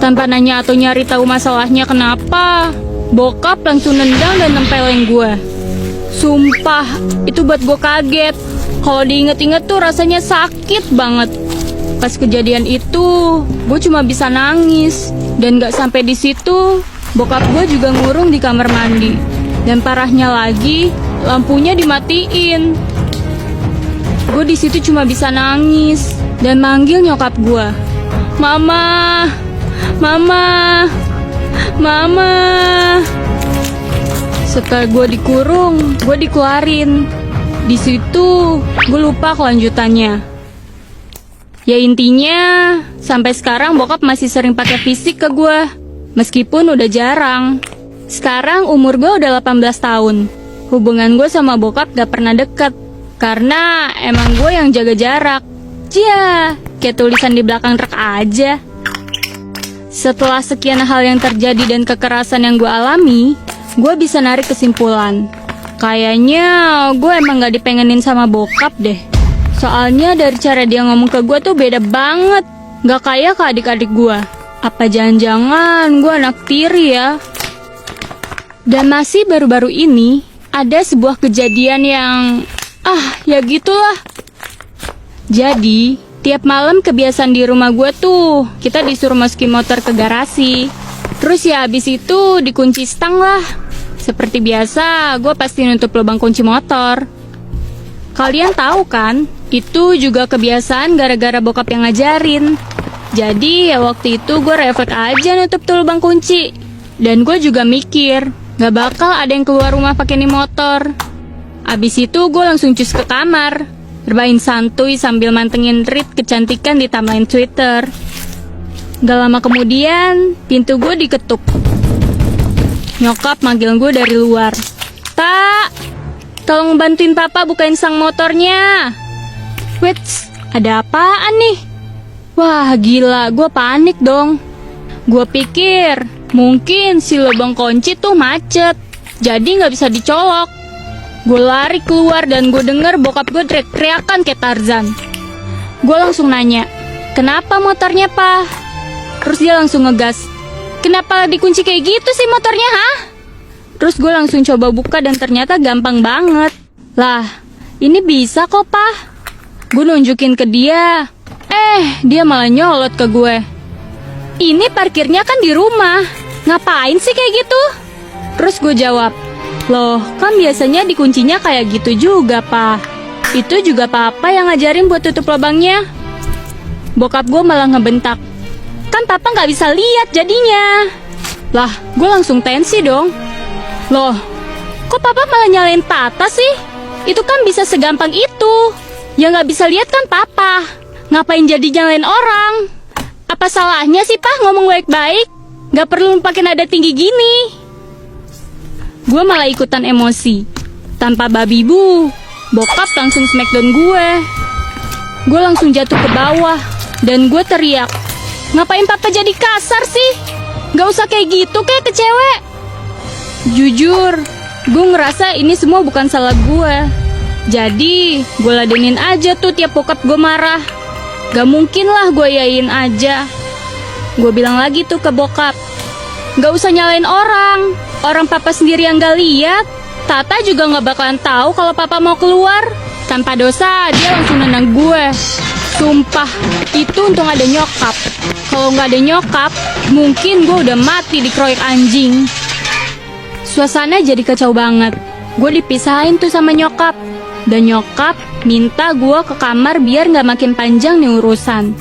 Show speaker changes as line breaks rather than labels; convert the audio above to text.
Tanpa nanya atau nyari tahu masalahnya kenapa, bokap langsung nendang dan nempelin gue. Sumpah, itu buat gue kaget. Kalau diinget-inget tuh rasanya sakit banget. Pas kejadian itu, gue cuma bisa nangis. Dan gak sampai di situ, bokap gue juga ngurung di kamar mandi. Dan parahnya lagi, lampunya dimatiin. Gue di situ cuma bisa nangis dan manggil nyokap gue. Mama, mama, mama. Setelah gue dikurung, gue dikeluarin. Di situ, gue lupa kelanjutannya. Ya intinya, sampai sekarang bokap masih sering pakai fisik ke gue, meskipun udah jarang. Sekarang umur gue udah 18 tahun. Hubungan gue sama bokap gak pernah deket, karena emang gue yang jaga jarak. Cia, kayak tulisan di belakang truk aja. Setelah sekian hal yang terjadi dan kekerasan yang gue alami, gue bisa narik kesimpulan. Kayaknya gue emang gak dipengenin sama bokap deh. Soalnya dari cara dia ngomong ke gue tuh beda banget. Gak kayak ke adik-adik gue. Apa jangan-jangan gue anak tiri ya? Dan masih baru-baru ini, ada sebuah kejadian yang... ya gitulah. Jadi, tiap malam kebiasaan di rumah gue tuh, kita disuruh masukin motor ke garasi. Terus ya habis itu dikunci stang lah. Seperti biasa, gue pasti nutup lubang kunci motor. Kalian tahu kan, itu juga kebiasaan gara-gara bokap yang ngajarin. Jadi ya waktu itu gue refleks aja nutup tuh lubang kunci. Dan gue juga mikir, gak bakal ada yang keluar rumah pakai nih motor. Abis itu gue langsung cus ke kamar, bermain santuy sambil mantengin tweet kecantikan di timeline Twitter. Gak lama kemudian, pintu gue diketuk. Nyokap manggil gue dari luar. Tak, tolong bantuin papa bukain sang motornya. Wait, ada apaan nih? Wah gila, gue panik dong. Gue pikir, mungkin si lubang kunci tuh macet, jadi gak bisa dicolok. Gue lari keluar dan gue denger bokap gue teriak-teriakan kayak Tarzan. Gue langsung nanya, kenapa motornya pa? Terus dia langsung ngegas, kenapa dikunci kayak gitu sih motornya ha? Terus gue langsung coba buka dan ternyata gampang banget. Lah, ini bisa kok pa. Gue nunjukin ke dia. Dia malah nyolot ke gue. Ini parkirnya kan di rumah, ngapain sih kayak gitu? Terus gue jawab, loh, kan biasanya dikuncinya kayak gitu juga, Pa. Itu juga papa yang ngajarin buat tutup lubangnya. Bokap gue malah ngebentak, kan papa nggak bisa lihat jadinya. Lah, gue langsung tensi dong. Loh, kok papa malah nyalain Tata sih? Itu kan bisa segampang itu. Yang nggak bisa lihat kan papa. Ngapain jadi nyalain orang? Apa salahnya sih, Pa, ngomong baik-baik? Nggak perlu pakai nada tinggi gini. Gue malah ikutan emosi. Tanpa babi bu, bokap langsung smackdown gue. Gue langsung jatuh ke bawah. Dan gue teriak, ngapain papa jadi kasar sih? Gak usah kayak gitu kayak ke cewek. Jujur, gue ngerasa ini semua bukan salah gue. Jadi, gue ladenin aja tuh tiap bokap gue marah. Gak mungkin lah gue yain aja. Gue bilang lagi tuh ke bokap, gak usah nyalain orang. Orang papa sendiri yang gak lihat. Tata juga gak bakalan tahu kalau papa mau keluar. Tanpa dosa, dia langsung nendang gue. Sumpah, itu untung ada nyokap. Kalau gak ada nyokap, mungkin gue udah mati dikeroyok anjing. Suasana jadi kacau banget. Gue dipisahin tuh sama nyokap. Dan nyokap minta gue ke kamar biar gak makin panjang nih urusan.